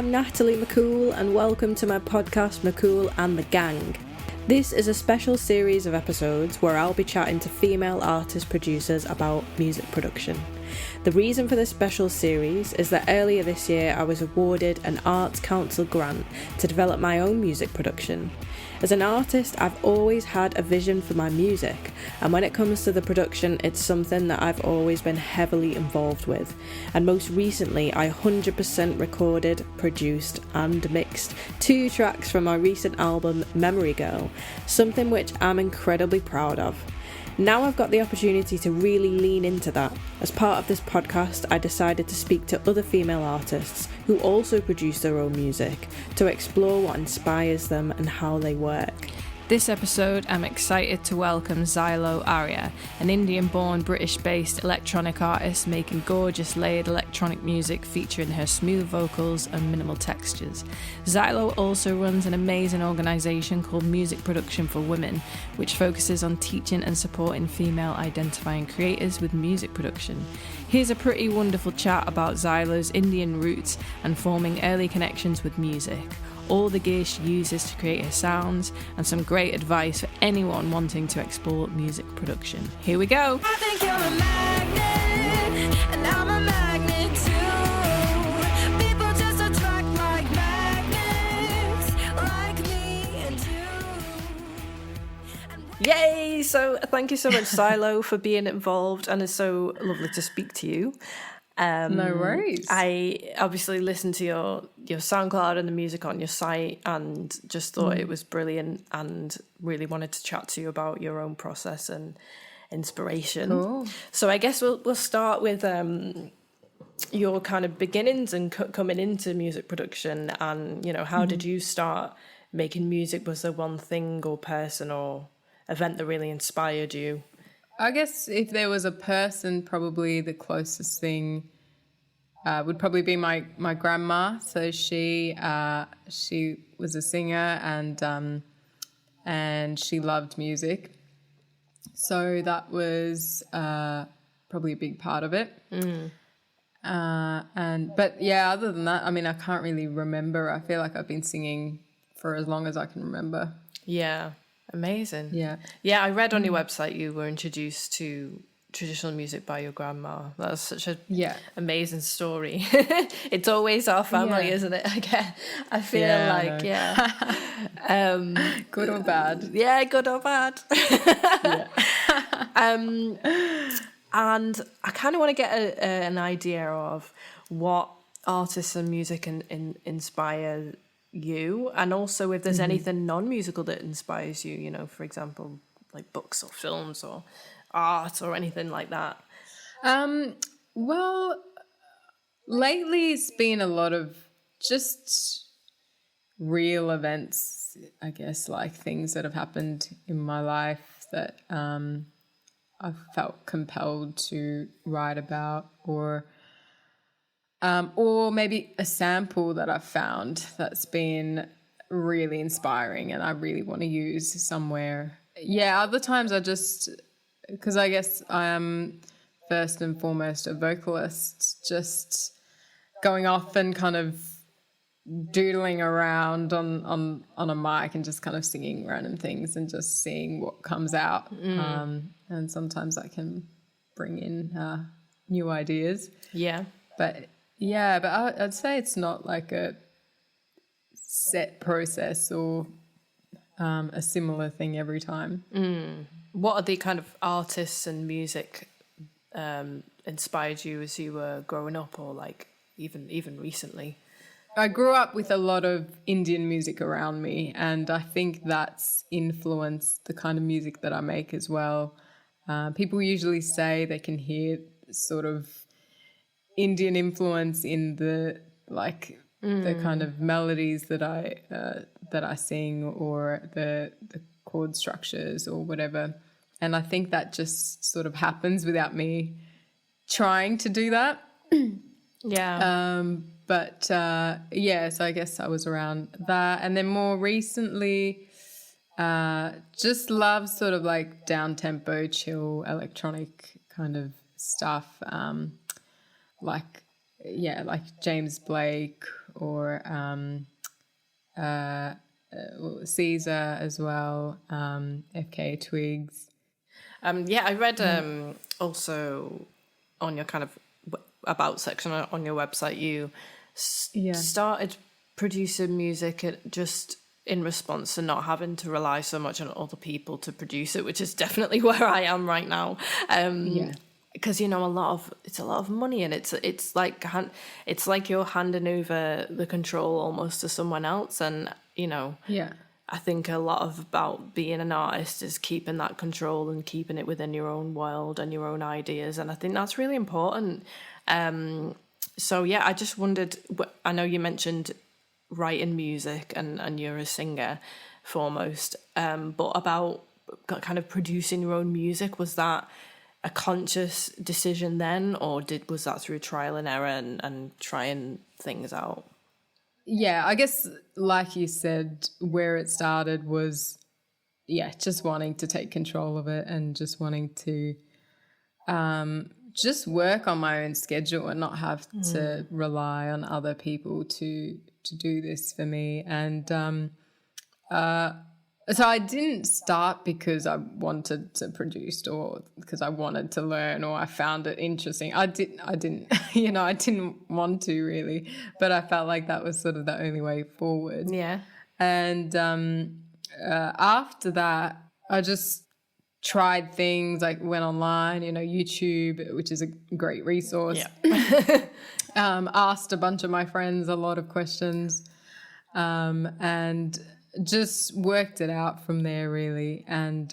I'm Natalie McCool and welcome to my podcast McCool and the Gang. This is a special series of episodes where I'll be chatting to female artist producers about music production. The reason for this special series is that earlier this year I was awarded an Arts Council grant to develop my own music production. As an artist, I've always had a vision for my music, and when it comes to the production, it's something that I've always been heavily involved with. And most recently, I 100% recorded, produced, and mixed 2 tracks from my recent album, Memory Girl, something which I'm incredibly proud of. Now I've got the opportunity to really lean into that. As part of this podcast, I decided to speak to other female artists who also produce their own music to explore what inspires them and how they work. This episode, I'm excited to welcome Xylo Aria, an Indian-born, British-based electronic artist making gorgeous layered electronic music featuring her smooth vocals and minimal textures. Xylo also runs an amazing organisation called Music Production for Women, which focuses on teaching and supporting female identifying creators with music production. Here's a pretty wonderful chat about Xylo's Indian roots and forming early connections with music, all the gear she uses to create her sounds, and some great advice for anyone wanting to explore music production. Here we go! I think you're a magnet, and I'm a magnet too. People just attract like magnets, like me and you. Yay! So thank you so much, Xylo, for being involved, and it's so lovely to speak to you. No worries. I obviously listened to your SoundCloud and the music on your site and just thought it was brilliant and really wanted to chat to you about your own process and inspiration. Cool. So I guess we'll start with your kind of beginnings and coming into music production, and how did you start making music? Was there one thing or person or event that really inspired you? I guess if there was a person, probably the closest thing would probably be my grandma. So she was a singer and she loved music. So that was probably a big part of it. But yeah, other than that, I mean, I can't really remember. I feel like I've been singing for as long as I can remember. Yeah. Amazing. Yeah. I read on your website you were introduced to traditional music by your grandma. That's such a amazing story. It's always our family, isn't it? I feel good or bad. Yeah, good or bad. And I kind of want to get an idea of what artists and music inspire you, and also if there's anything non-musical that inspires you, for example, like books or films or art or anything like that. Well, lately it's been a lot of just real events, I guess, like things that have happened in my life that I've felt compelled to write about, or maybe a sample that I've found that's been really inspiring and I really want to use somewhere. Yeah, other times because I guess I am first and foremost a vocalist, just going off and kind of doodling around on a mic and just kind of singing random things and just seeing what comes out. And sometimes I can bring in new ideas. Yeah. But I'd say it's not like a set process or a similar thing every time. What are the kind of artists and music inspired you as you were growing up, or like even recently? I grew up with a lot of Indian music around me, and I think that's influenced the kind of music that I make as well. People usually say they can hear sort of Indian influence in the kind of melodies that I sing, or the chord structures or whatever, and I think that just sort of happens without me trying to do that. So I guess I was around that, and then more recently just love sort of like down tempo, chill, electronic kind of stuff. Like James Blake or Caesar as well, FK Twigs. Yeah, I read also on your kind of about section on your website, you started producing music just in response to not having to rely so much on other people to produce it, which is definitely where I am right now. Because a lot of money, and it's like you're handing over the control almost to someone else, and I think a lot about being an artist is keeping that control and keeping it within your own world and your own ideas, and I think that's really important. So yeah, I just wondered, I know you mentioned writing music and you're a singer foremost, but about kind of producing your own music, was that a conscious decision then, or was that through trial and error and trying things out? Yeah, I guess like you said, where it started was, just wanting to take control of it and just wanting to just work on my own schedule and not have to rely on other people to do this for me. And so I didn't start because I wanted to produce or because I wanted to learn or I found it interesting. I didn't, I didn't want to really, but I felt like that was sort of the only way forward. Yeah. And after that, I just tried things, like went online, YouTube, which is a great resource. Yeah. Asked a bunch of my friends a lot of questions, and just worked it out from there really. And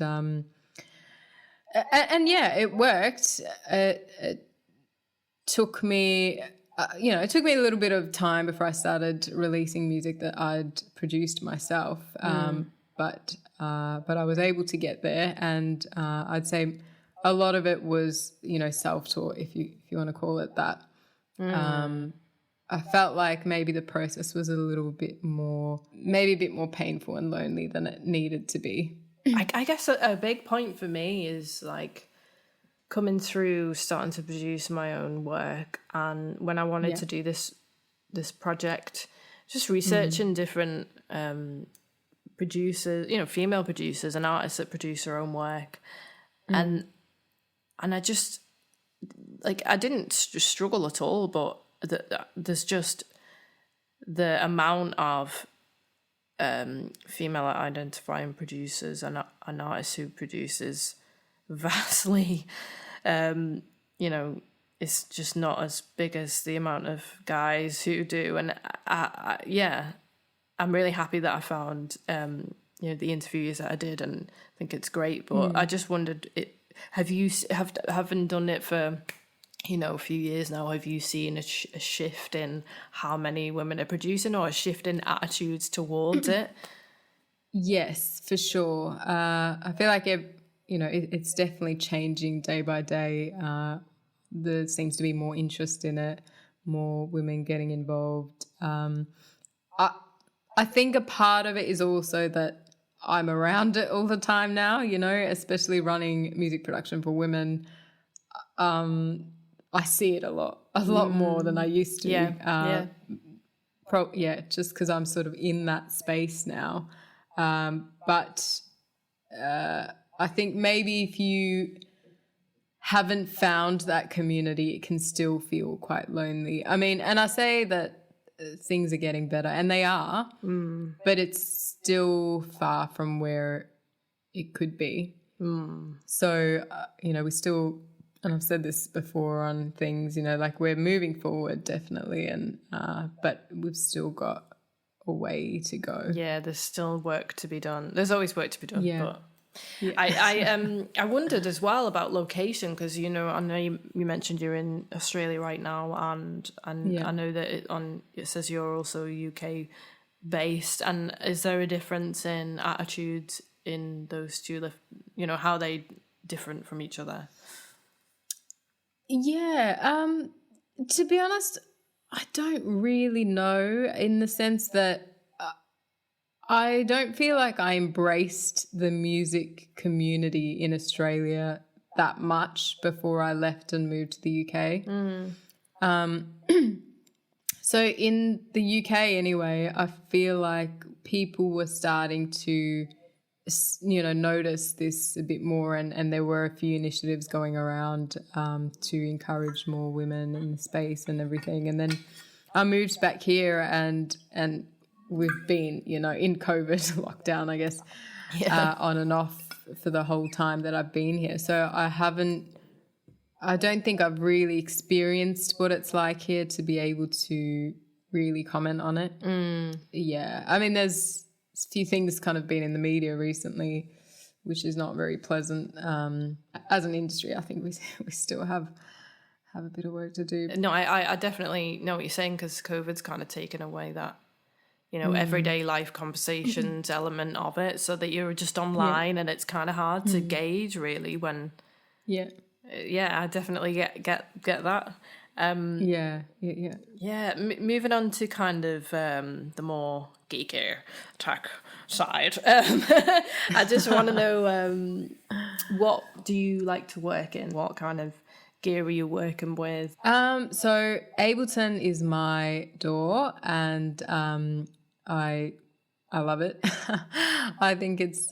yeah, it worked. It took me, it took me a little bit of time before I started releasing music that I'd produced myself. But I was able to get there, and I'd say a lot of it was, self-taught, if you want to call it that. I felt like maybe the process was a bit more painful and lonely than it needed to be. I guess a big point for me is like coming through, starting to produce my own work, and when I wanted to do this project, just researching different producers, female producers and artists that produce their own work, and I just I didn't struggle at all, but there's just the amount of female identifying producers and artists who produces vastly, it's just not as big as the amount of guys who do. And I'm really happy that I found the interviews that I did, and I think it's great. But I just wondered, having done it for a few years now, have you seen a shift in how many women are producing, or a shift in attitudes towards it? Yes, for sure. I feel like it's definitely changing day by day. There seems to be more interest in it, more women getting involved. I think a part of it is also that I'm around it all the time now, especially running music production for women. I see it a lot more than I used to. Just because I'm sort of in that space now. But I think maybe if you haven't found that community, it can still feel quite lonely. I mean, and I say that things are getting better, and they are, but it's still far from where it could be. So, we still, and I've said this before on things, we're moving forward definitely, and but we've still got a way to go. Yeah, there's still work to be done. There's always work to be done. Yeah. But I wondered as well about location, because I know you mentioned you're in Australia right now, and I know that it says you're also UK based. And is there a difference in attitudes in those two? How are they different from each other? Yeah, to be honest, I don't really know, in the sense that I don't feel like I embraced the music community in Australia that much before I left and moved to the UK. So in the UK anyway, I feel like people were starting to, notice this a bit more, and there were a few initiatives going around to encourage more women in the space and everything. And then I moved back here, and we've been, in COVID lockdown, I guess, on and off for the whole time that I've been here. So I don't think I've really experienced what it's like here to be able to really comment on it. Yeah. I mean, there's a few things kind of been in the media recently, which is not very pleasant. As an industry, I think we still have a bit of work to do. No, I definitely know what you're saying, because COVID's kind of taken away that, everyday life conversations element of it, so that you're just online and it's kind of hard to gauge really when... Yeah. Yeah, I definitely get that. Moving on to kind of the more geekier tech side. I just want to know, what do you like to work in? What kind of gear are you working with? So Ableton is my door, and I love it. I think it's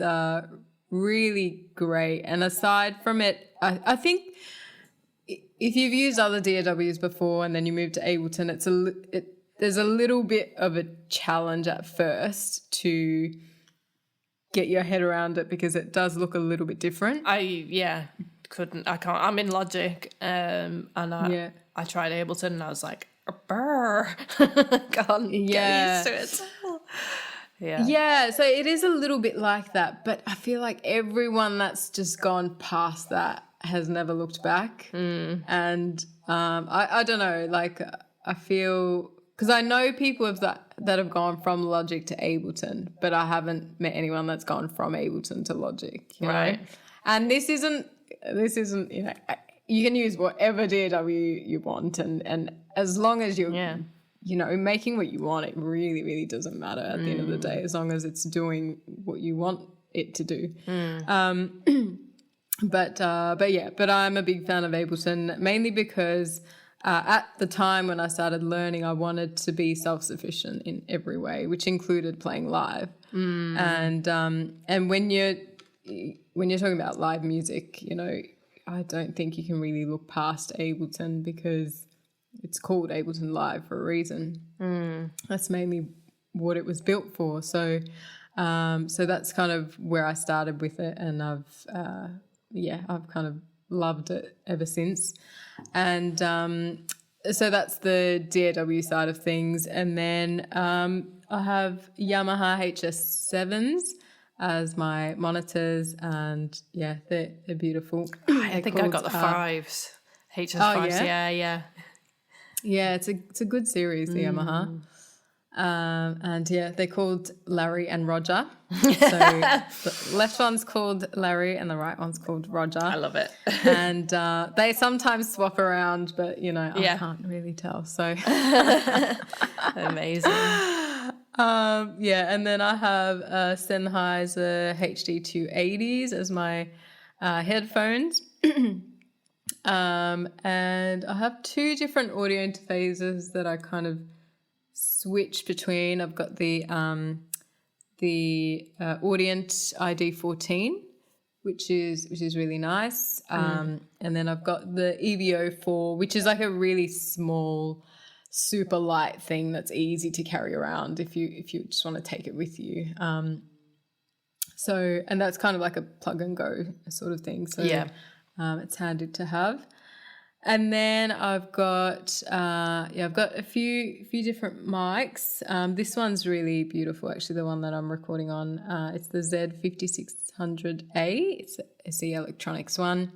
really great. And aside from it, I think if you've used other DAWs before and then you move to Ableton, there's a little bit of a challenge at first to get your head around it, because it does look a little bit different. I can't. I'm in Logic, and I tried Ableton and I was like, brr, can't get used to it. Yeah, so it is a little bit like that, but I feel like everyone that's just gone past that has never looked back. And I don't know, like I feel, because I know people that have gone from Logic to Ableton, but I haven't met anyone that's gone from Ableton to Logic, right? Know? And this isn't, you can use whatever DAW you want, and as long as you're making what you want, it really, really doesn't matter at the end of the day, as long as it's doing what you want it to do. But I'm a big fan of Ableton, mainly because at the time when I started learning, I wanted to be self-sufficient in every way, which included playing live. And when you're talking about live music, I don't think you can really look past Ableton, because it's called Ableton Live for a reason. That's mainly what it was built for. So that's kind of where I started with it, and I've kind of loved it ever since. And so that's the DAW side of things. And then I have Yamaha HS7s as my monitors, and they're beautiful. I think I got the 5s. HS5s, Yeah, it's a good series, the Yamaha. And they're called Larry and Roger. So the left one's called Larry and the right one's called Roger. I love it. And they sometimes swap around, but I can't really tell. So amazing. And then I have Sennheiser HD280s as my headphones. And I have 2 different audio interfaces that I kind of switch between. I've got the Audient ID14, which is really nice. And then I've got the EVO4, which is like a really small, super light thing that's easy to carry around if you just want to take it with you. And that's kind of like a plug and go sort of thing. So it's handy to have. And then I've got a few different mics. This one's really beautiful, actually, the one that I'm recording on. It's the Z5600A. It's a SE Electronics one.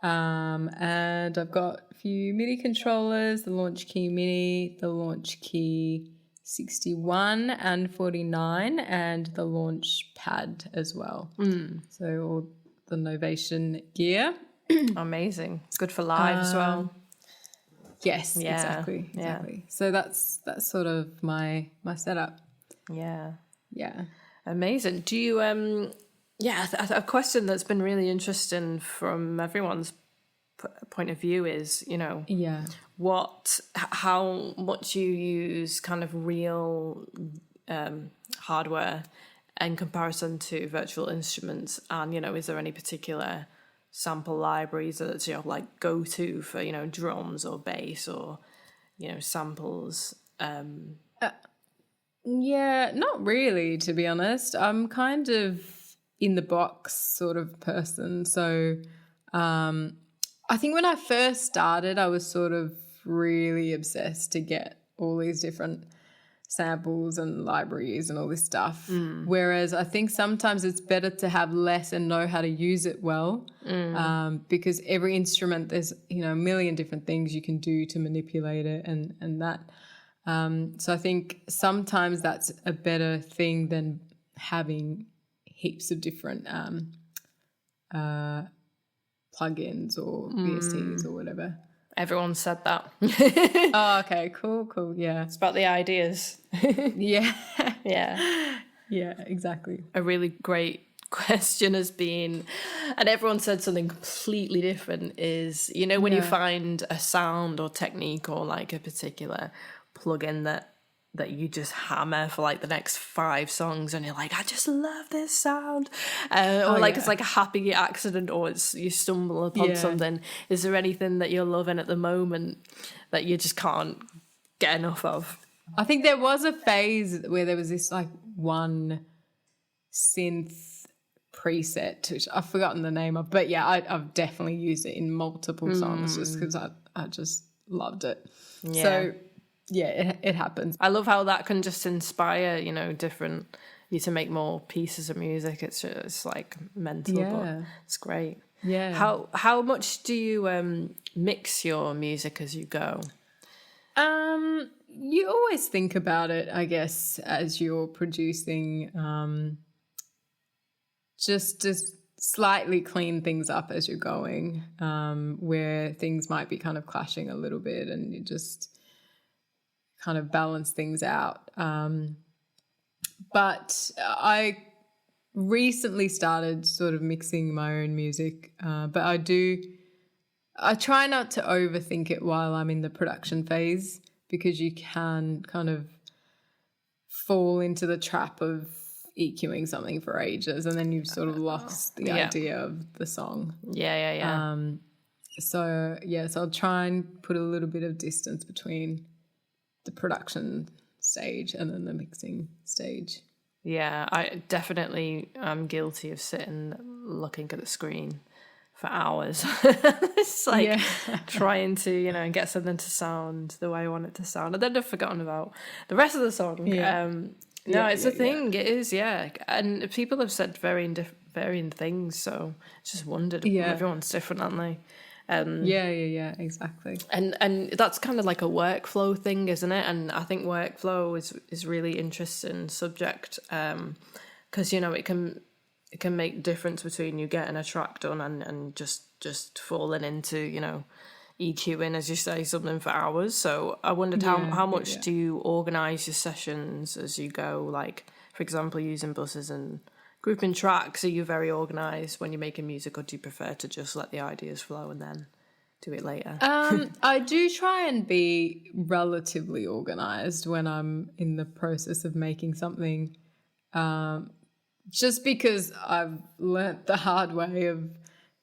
And I've got a few MIDI controllers, the Launch Key Mini, the Launch Key 61 and 49, and the Launch Pad as well. So all the Novation gear. Amazing. It's good for live as well. Yes, exactly. So that's sort of my setup. Yeah. Yeah. Amazing. Do you a question that's been really interesting from everyone's point of view is, you know, Yeah. how much you use kind of real hardware in comparison to virtual instruments, and, you know, is there any particular sample libraries that you know, like go to for, you know, drums or bass or, you know, samples? Yeah, not really, to be honest. I'm kind of in the box sort of person. So I think when I first started, I was sort of really obsessed to get all these different samples and libraries and all this stuff. Whereas I think sometimes it's better to have less and know how to use it well, because every instrument, there's, you know, a million different things you can do to manipulate it and that. So I think sometimes that's a better thing than having heaps of different plugins or VSTs or whatever. Everyone said that. Oh, okay, cool, yeah. It's about the ideas. Yeah. Yeah. Yeah, exactly. A really great question has been, and everyone said something completely different, is, you know, when you find a sound or technique or like a particular plugin that you just hammer for like the next 5 songs and you're like, I just love this sound, or like it's like a happy accident, or it's you stumble upon something. Is there anything that you're loving at the moment that you just can't get enough of? I think there was a phase where there was this like one synth preset, which I've forgotten the name of, but yeah, I've definitely used it in multiple songs just because I just loved it. Yeah. So yeah, it happens. I love how that can just inspire, you know, you to make more pieces of music. It's like mental, but it's great. Yeah. How much do you mix your music as you go? You always think about it, I guess, as you're producing, just to slightly clean things up as you're going, where things might be kind of clashing a little bit, and you just kind of balance things out. But I recently started sort of mixing my own music, but I try not to overthink it while I'm in the production phase, because you can kind of fall into the trap of EQing something for ages and then you've sort of lost the idea of the song. Yeah. So I'll try and put a little bit of distance between the production stage and then the mixing stage. Yeah, I definitely am guilty of sitting looking at the screen for hours. It's like trying to, you know, get something to sound the way I want it to sound. And then I've forgotten about the rest of the song. It's a thing. It is, and people have said varying things, so I just wondered. Everyone's different, aren't they? Exactly. And that's kind of like a workflow thing, isn't it? And I think workflow is really interesting subject, because, you know, it can make difference between you getting a track done and just falling into, you know, EQing, as you say, something for hours. So I wondered how much do you organise your sessions as you go? Like, for example, using buses and grouping tracks, are you very organised when you're making music, or do you prefer to just let the ideas flow and then do it later? I do try and be relatively organised when I'm in the process of making something, just because I've learnt the hard way of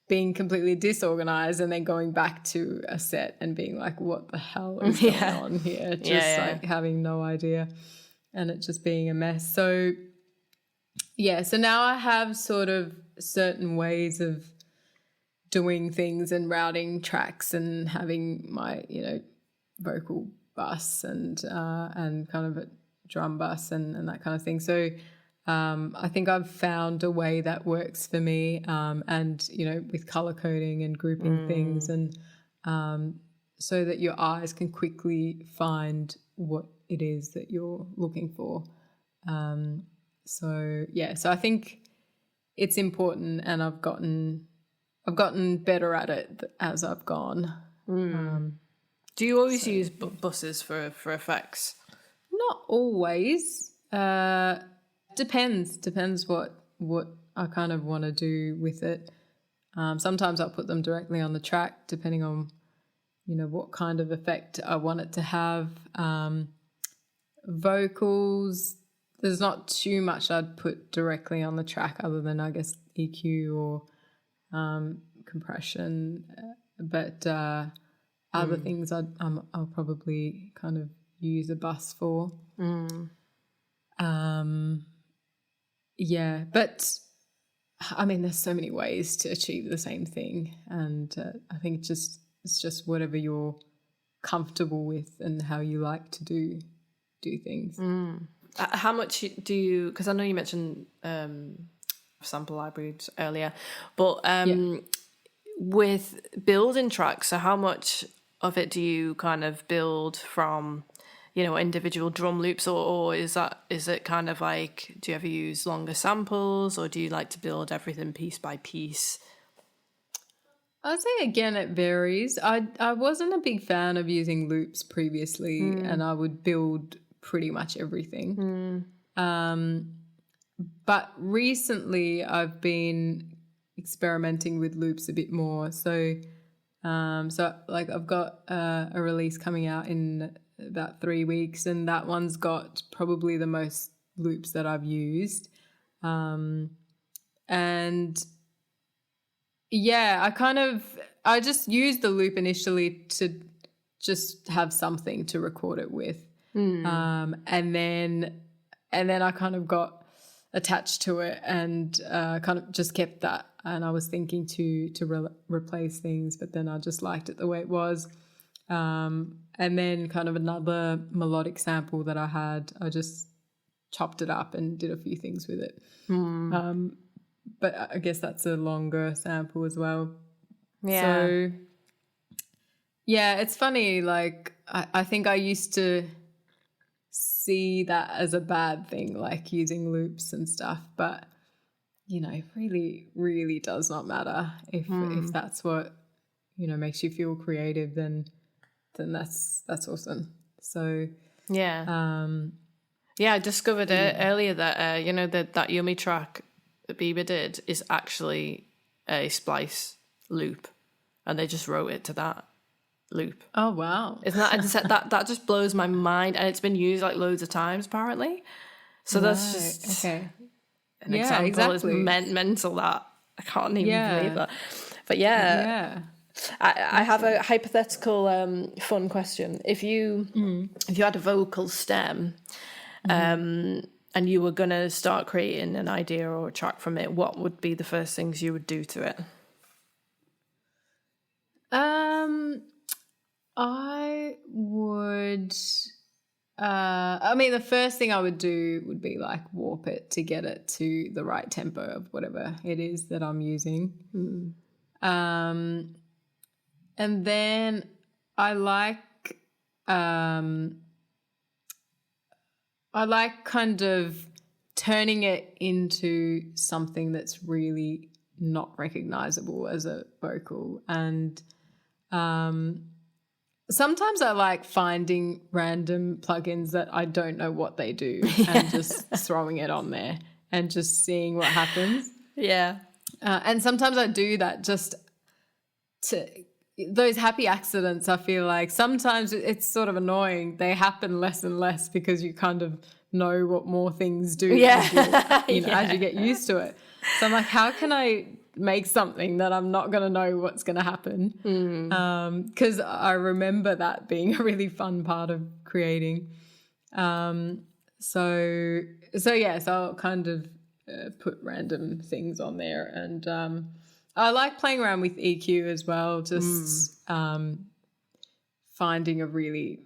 being completely disorganised and then going back to a set and being like, what the hell is going on here? Like having no idea and it just being a mess. So so now I have sort of certain ways of doing things and routing tracks and having my, you know, vocal bus and kind of a drum bus and that kind of thing. So I think I've found a way that works for me, and, you know, with color coding and grouping things, and so that your eyes can quickly find what it is that you're looking for. So I think it's important, and I've gotten better at it as I've gone. Do you always use buses for effects? Not always. Depends what I kind of want to do with it. Sometimes I'll put them directly on the track depending on, what kind of effect I want it to have. Vocals, there's not too much I'd put directly on the track other than, I guess, EQ or compression. But other things I'll probably kind of use a bus for. Yeah, but I mean, there's so many ways to achieve the same thing, and I think it's just whatever you're comfortable with and how you like to do things. How much do you, because I know you mentioned sample libraries earlier, but with building tracks, so how much of it do you kind of build from, individual drum loops, or is it kind of like, do you ever use longer samples, or do you like to build everything piece by piece? I'd say, again, it varies. I wasn't a big fan of using loops previously, and I would build pretty much everything. But recently I've been experimenting with loops a bit more. So like I've got a release coming out in about 3 weeks, and that one's got probably the most loops that I've used. And yeah, I just used the loop initially to just have something to record it with. And then I kind of got attached to it and kind of just kept that. And I was thinking to replace things, but then I just liked it the way it was. And then kind of another melodic sample that I had, I just chopped it up and did a few things with it. But I guess that's a longer sample as well. Yeah. So, yeah, it's funny. Like, I think I used to see that as a bad thing, like using loops and stuff. But, it really, really does not matter. If that's what, makes you feel creative, then that's awesome. So, yeah. Yeah, I discovered it earlier that, that Yummy track that Bieber did is actually a splice loop, and they just wrote it to that loop. Oh wow! Isn't that that just blows my mind, and it's been used like loads of times apparently. So that's just an example. Exactly. It's mental that I can't even believe that. But I have a hypothetical fun question. If you had a vocal stem, and you were going to start creating an idea or a track from it, what would be the first things you would do to it? I would, the first thing I would do would be like warp it to get it to the right tempo of whatever it is that I'm using. And then I like kind of turning it into something that's really not recognizable as a vocal. And sometimes I like finding random plugins that I don't know what they do and just throwing it on there and just seeing what happens. Yeah. And sometimes I do that just to those happy accidents. I feel like sometimes it's sort of annoying. They happen less and less because you kind of know what more things do as you get used to it. So I'm like, how can I make something that I'm not going to know what's going to happen? Because I remember that being a really fun part of creating. So I'll kind of put random things on there. And I like playing around with EQ as well, just finding a really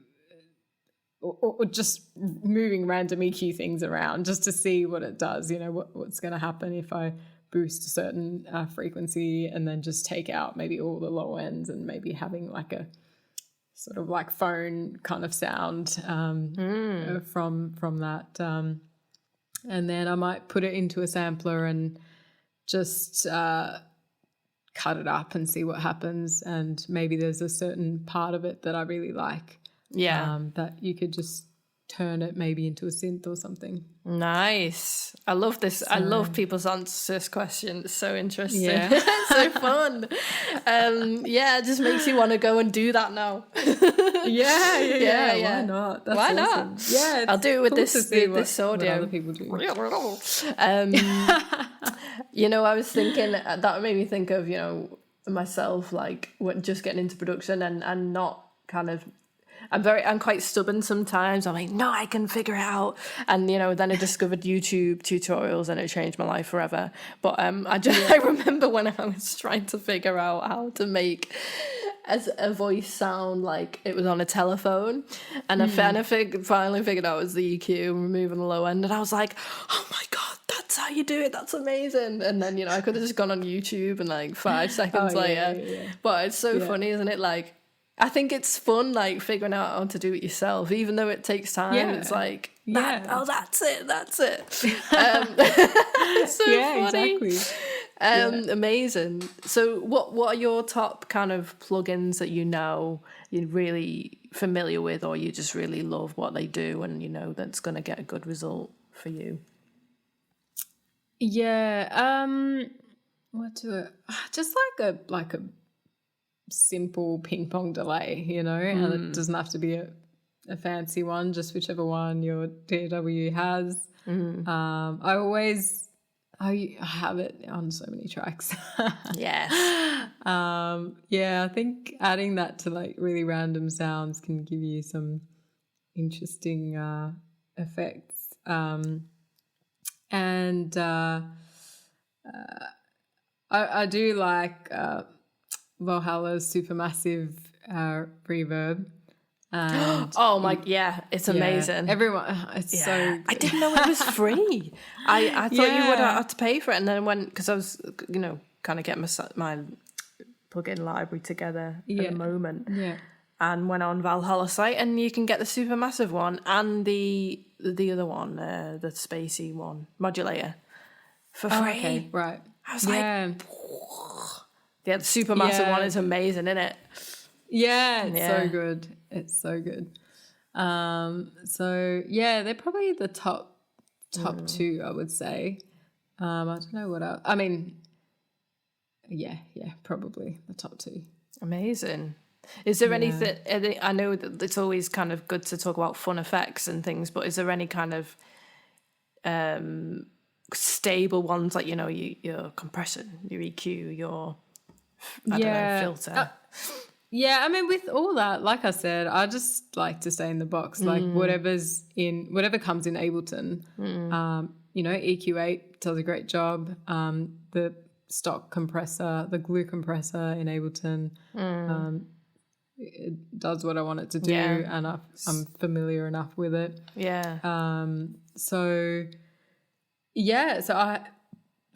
or just moving random EQ things around just to see what it does, what's going to happen if I boost a certain frequency and then just take out maybe all the low ends and maybe having like a sort of like phone kind of sound from that. And then I might put it into a sampler and just cut it up and see what happens. And maybe there's a certain part of it that I really like. Yeah. That you could just turn it maybe into a synth or something. Nice. I love this. I love people's answers to this question. It's so interesting. Yeah. It's so fun. It just makes you want to go and do that now. Yeah. Why not? That's Why awesome. not? Yeah, I'll do it with cool this to see this what audio. other people do. I was thinking that made me think of myself, like just getting into production and not kind of. I'm quite stubborn sometimes. I'm like, no, I can figure it out. And, then I discovered YouTube tutorials and it changed my life forever. But I remember when I was trying to figure out how to make a voice sound like it was on a telephone. And I finally figured out it was the EQ, removing the low end. And I was like, oh my God, that's how you do it. That's amazing. And then, I could have just gone on YouTube and like 5 seconds later. Yeah. But it's so funny, isn't it? Like, I think it's fun, like, figuring out how to do it yourself, even though it takes time. Yeah. It's like, that's it. It's so funny. Exactly. Amazing. So what are your top kind of plugins that you're really familiar with, or you just really love what they do and that's going to get a good result for you? Yeah. Just like a simple ping pong delay, and it doesn't have to be a fancy one, just whichever one your DAW has. I have it on so many tracks. Yeah. I think adding that to like really random sounds can give you some interesting effects. I do like Valhalla's supermassive reverb. And it's amazing. Everyone, it's so good. I didn't know it was free. I thought you would have to pay for it, and then because I was kind of getting my plugin library together at the moment, and went on Valhalla site, and you can get the supermassive one and the other one, the spacey one, modulator, for free. Okay, right. I was like, the supermassive one is amazing, isn't it? Yeah, it's so good. It's so good. They're probably the top two, I would say. I don't know what else. I mean, probably the top two. Amazing. Is there anything? I know that it's always kind of good to talk about fun effects and things, but is there any kind of stable ones, like your compression, your EQ, your filter? I mean, with all that, like I said, I just like to stay in the box. Like whatever comes in Ableton. EQ8 does a great job. The stock compressor, the glue compressor in Ableton, it does what I want it to do, and I'm familiar enough with it. So I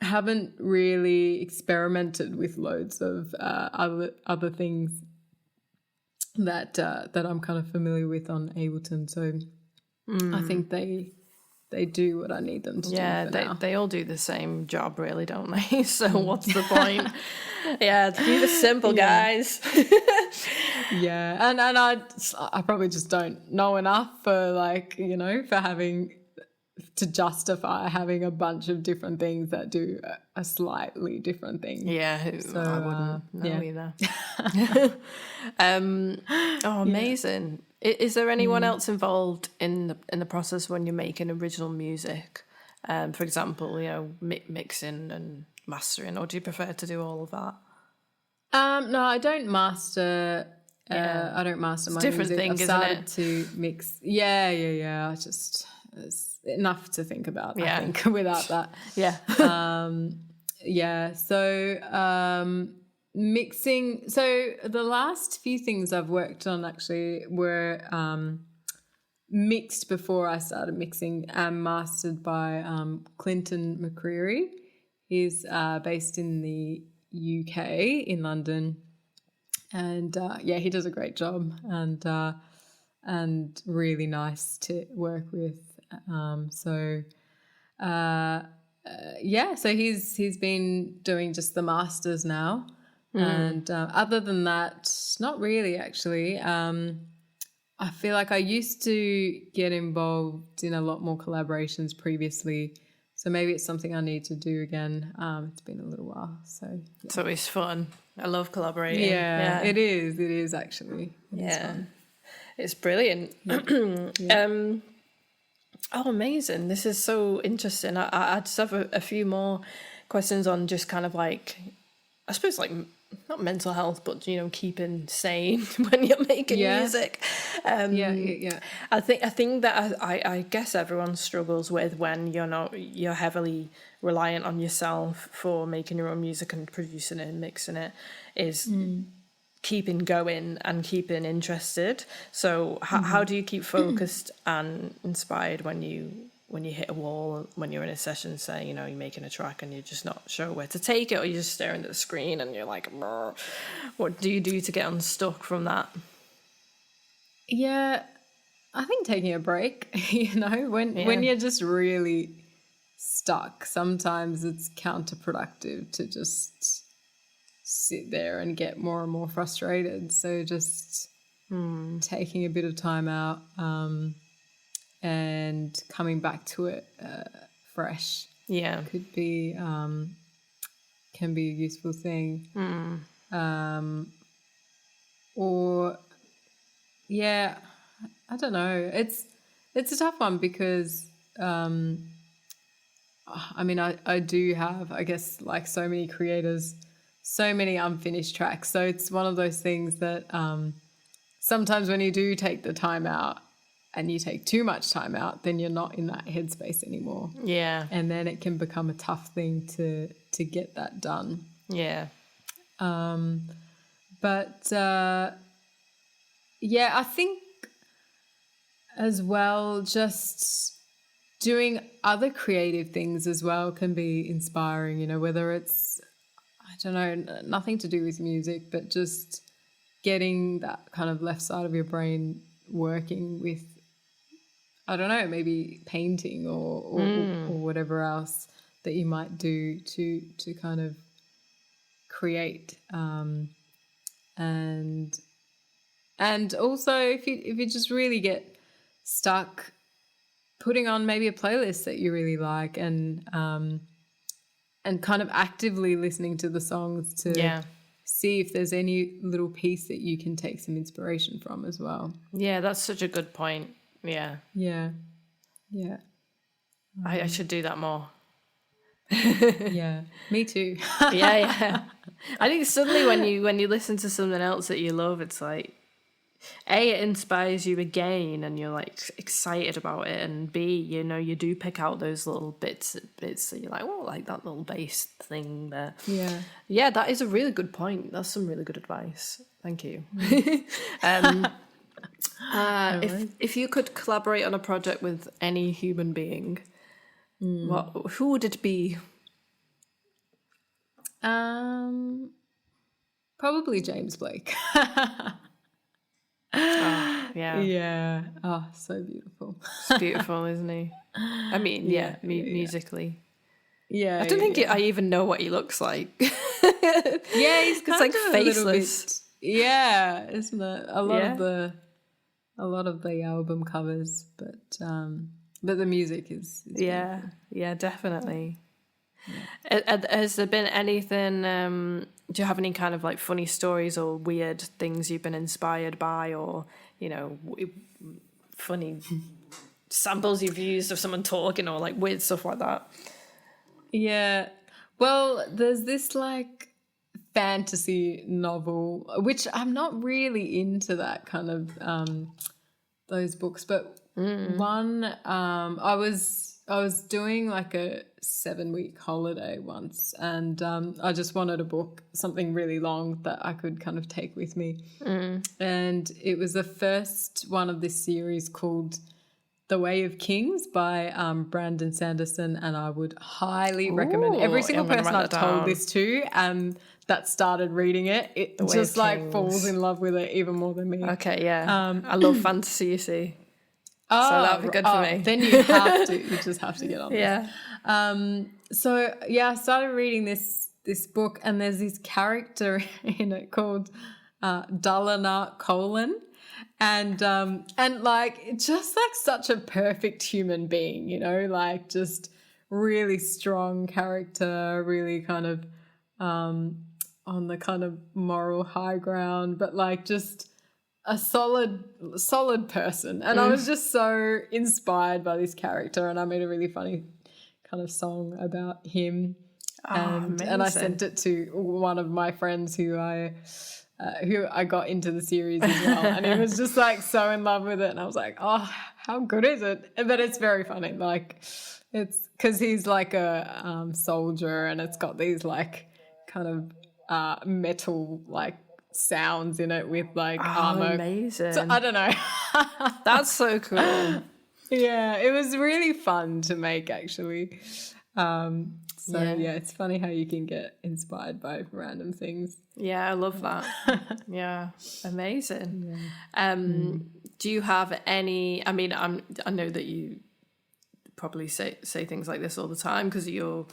haven't really experimented with loads of other things that I'm kind of familiar with on Ableton. So I think they do what I need them to do. Yeah, they all do the same job, really, don't they? So what's the point? Keep it simple, guys. And I probably just don't know enough for for having to justify having a bunch of different things that do a slightly different thing. So I wouldn't know either. Amazing. Is there anyone else involved in the process when you're making original music? For example, mixing and mastering, or do you prefer to do all of that? No, I don't master. I don't master my different music. Thing, I've isn't started it? to mix. I just it's enough to think about. I think without that. So mixing. So the last few things I've worked on actually were mixed before I started mixing and mastered by Clinton McCreary. He's based in the UK in London, and he does a great job and really nice to work with. So he's been doing just the masters now, and other than that, not really actually. I feel like I used to get involved in a lot more collaborations previously. So maybe it's something I need to do again. It's been a little while. So It's always fun. I love collaborating. yeah. It is actually. It is fun. It's brilliant. Yeah. Oh, amazing. This is so interesting. I just have a few more questions on just kind of like, I suppose like not mental health, but, you know, keeping sane when you're making music. Yeah. I think that I guess everyone struggles with when you're heavily reliant on yourself for making your own music and producing it and mixing it, is keeping going and keeping interested. So how do you keep focused and inspired when you hit a wall, when you're in a session, say, you know, you're making a track and you're just not sure where to take it, or you're just staring at the screen and you're like, "Brr." What do you do to get unstuck from that? Yeah, I think taking a break, you know, when you're just really stuck, sometimes it's counterproductive to just sit there and get more and more frustrated. So just taking a bit of time out and coming back to it fresh could be can be a useful thing. Or I don't know. It's a tough one because I mean I do have, I guess, like so many creators, so many unfinished tracks. So it's one of those things that sometimes when you do take the time out and you take too much time out, then you're not in that headspace anymore. Yeah. And then it can become a tough thing to get that done. Yeah. But I think as well, just doing other creative things as well can be inspiring, you know, whether it's, I don't know, nothing to do with music, but just getting that kind of left side of your brain working with, I don't know, maybe painting or whatever else that you might do to kind of create. And also if you just really get stuck, putting on maybe a playlist that you really like and kind of actively listening to the songs to see if there's any little piece that you can take some inspiration from as well. Yeah, that's such a good point. Yeah. I should do that more. Yeah, me too. yeah. I think suddenly when you listen to something else that you love, it's like, A, it inspires you again and you're like excited about it, and B, you know, you do pick out those little bits that you're like, oh, like that little bass thing there. Yeah, that is a really good point. That's some really good advice. Thank you. If you could collaborate on a project with any human being, who would it be? Probably James Blake. Yeah. Oh, so beautiful. It's beautiful, isn't he? I mean, musically. Yeah. I don't think I even know what he looks like. He's kind like of faceless. Yeah, isn't it? A lot of the album covers, but the music is yeah, definitely. Has there been anything, do you have any kind of like funny stories or weird things you've been inspired by, or, you know, funny samples you've used of someone talking, or like weird stuff like that? Yeah. Well, there's this like fantasy novel, which I'm not really into that kind of those books, but one I was doing like a 7-week holiday once, and I just wanted a book, something really long that I could kind of take with me. And it was the first one of this series called The Way of Kings by Brandon Sanderson, and I would highly recommend every single person I've told this to that started reading it. It just like falls in love with it even more than me. Okay, yeah. I love fantasy, you see. So that would be good for me. Then you have to. You just have to get on this. Yeah. So yeah, I started reading this book, and there's this character in it called Dullana Colon. And like, just like such a perfect human being, you know, like just really strong character, really kind of on the kind of moral high ground, but like just a solid person. And I was just so inspired by this character, and I made a really funny kind of song about him. And I sent it to one of my friends who I got into the series as well, and he was just like so in love with it, and I was like, oh, how good is it? But it's very funny, like it's because he's like a soldier, and it's got these like kind of metal like sounds in it with like armor. Amazing. So, I don't know. That's so cool. Yeah, it was really fun to make actually. So yeah, it's funny how you can get inspired by random things. Yeah, I love that. Yeah, amazing. Yeah. Do you have any? I mean, I know that you probably say things like this all the time because of your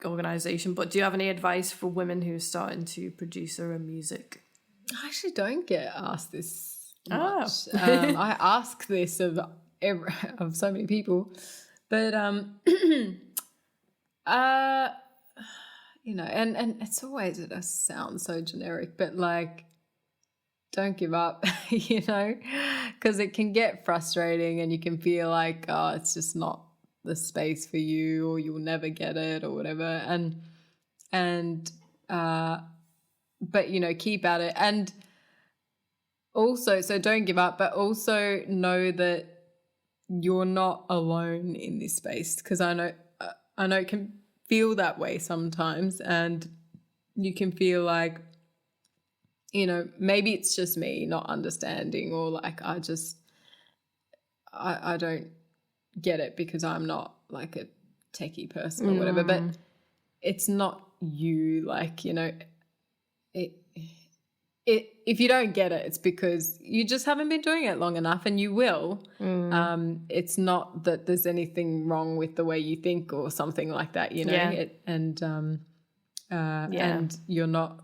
organization, but do you have any advice for women who are starting to produce their own music? I actually don't get asked this much. I ask this of so many people, but you know, and it's always, it does sound so generic, but like, don't give up, you know, because it can get frustrating and you can feel like, oh, it's just not the space for you, or you'll never get it, or whatever. But you know, keep at it. And also, so don't give up, but also know that you're not alone in this space, because I know it can feel that way sometimes, and you can feel like, you know, maybe it's just me not understanding, or like I don't get it because I'm not like a techie person or whatever, but it's not you, like, you know, if you don't get it, it's because you just haven't been doing it long enough, and you will. It's not that there's anything wrong with the way you think or something like that, you know. Yeah. And you're not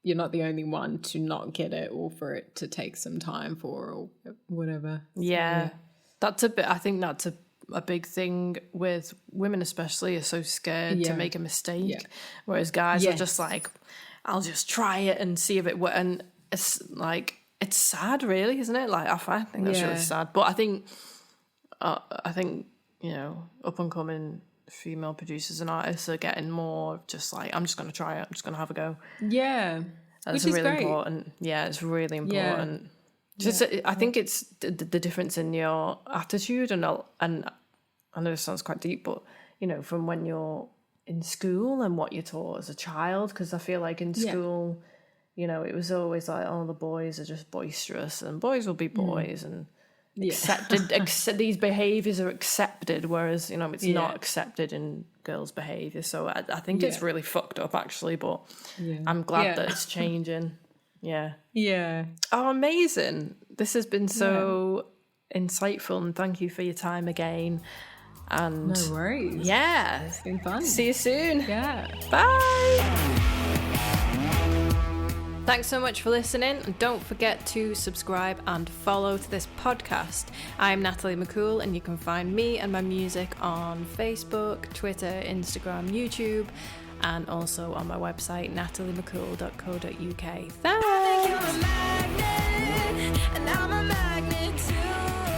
the only one to not get it, or for it to take some time for, or whatever. Yeah. That's a bit. I think that's a big thing with women, especially, are so scared to make a mistake, whereas guys are just like, I'll just try it and see if it works. And it's like, it's sad, really, isn't it? Like, I think that's really sad. But I think, you know, up and coming female producers and artists are getting more just like, I'm just going to try it. I'm just going to have a go. Yeah. That's really great. Important. Yeah, it's really important. Just, I think it's the difference in your attitude, and I know this sounds quite deep, but, you know, from when you're in school and what you're taught as a child, because I feel like in school, you know, it was always like, oh, the boys are just boisterous and boys will be boys, and these behaviours are accepted, whereas, you know, it's not accepted in girls' behaviour. So I think it's really fucked up, actually, but I'm glad that it's changing. Yeah. Oh, amazing. This has been so insightful, and thank you for your time again. And no worries. Yeah. It's been fun. See you soon. Yeah. Bye. Thanks so much for listening, and don't forget to subscribe and follow to this podcast. I'm Natalie McCool, and you can find me and my music on Facebook, Twitter, Instagram, YouTube, and also on my website, nataliemccool.co.uk. Thanks! You're a magnet, and I'm a magnet too.